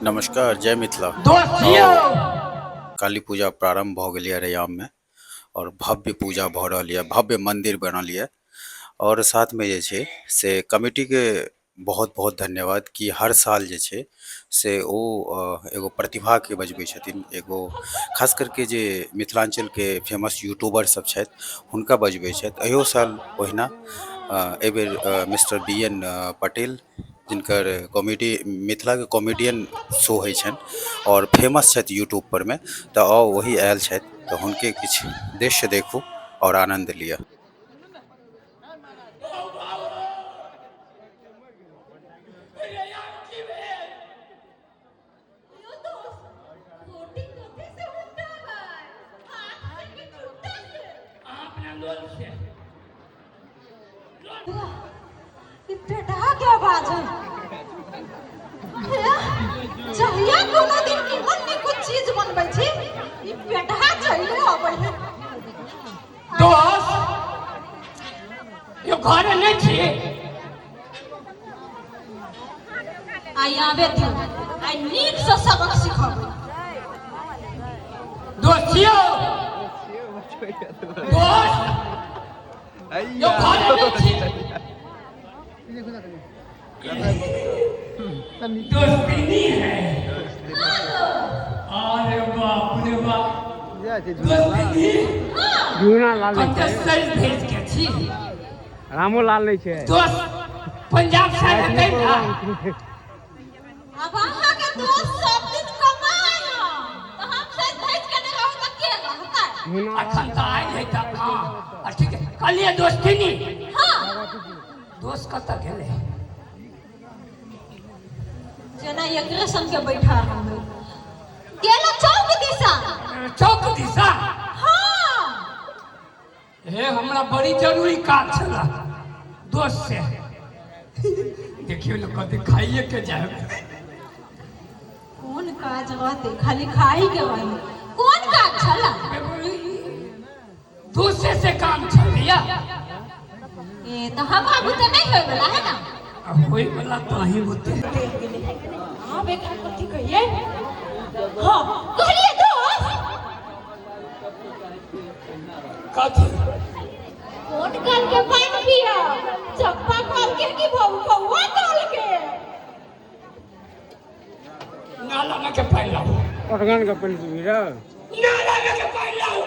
नमस्कार, जय मिथिला। दोस्तियों काली पूजा प्रारंभ भ गेल ये रैयाम में और भव्य पूजा भ रहल ये, भव्य मंदिर बनल ये और साथ में जे छै से कमिटी के बहुत बहुत धन्यवाद कि हर साल जे छै से ओ एगो प्रतिभा के बजबै छथिन, एगो खास करके जे मिथिलांचल के फेमस यूट्यूबर सब छथि हुनका बजबै छथि। अहियो साल ओहिना एहि बेर मिस्टर बी एन पटेल, जिनकर कॉमेडी मिथिला के कॉमेडियन शो होइ छनि और फेमस छथि यूट्यूब पर में, तऽ वही आयल छथि, तऽ हुनके किछु दृश्य देखू और आनंद लिअ। क्या बात है? चलिए कोनो दिन निमन में कुछ चीज बनबै छी, ई पेटहा चले आबै है। दोस्त यो घर नहीं छी। आई आबे दियो, आई नीक से सबक सिखाबे। दोस्तियों दोस्त यो घर नहीं छी। दोस्ती नहीं है। अरे बाप रे बाप, दोस्ती नहीं। जूना लाल कंटेस्टेंट भेज के छी। रामो लाल नहीं छे। दोस्त पंजाब से आते ना। अब अहाँ के दोस्त सब दिन कमाया, तो हम से भेज के नहीं आउ त के रहता है? अखन तो आए नहीं था। हाँ ठीक है, कल ये दोस्ती नहीं। हां, दोस्त कत गेले? जना एकरे संग के बैठा रहबै। गेला चौक दिशा। चौक दिशा। हां, हे हमरा बड़ी जरूरी काज छला दोस्त से। देखियो लोग कते खाइए के जाए। कौन काज रहते? खाली खाई के वाली कौन काज छला? दूसरे से काम छलिया। ए तो हवा बुते नहीं होय वाला है ना। होई वाला तो ही होते। हां बेटा कथि कहिए? हां कहलिए दोस्त कथि कोट काल के पानी पिया, चप्पा काल के की भौवा काल के। नाला में के पानी लाओ। पटगन का पेंट भी रहा। नाला में के पानी लाओ।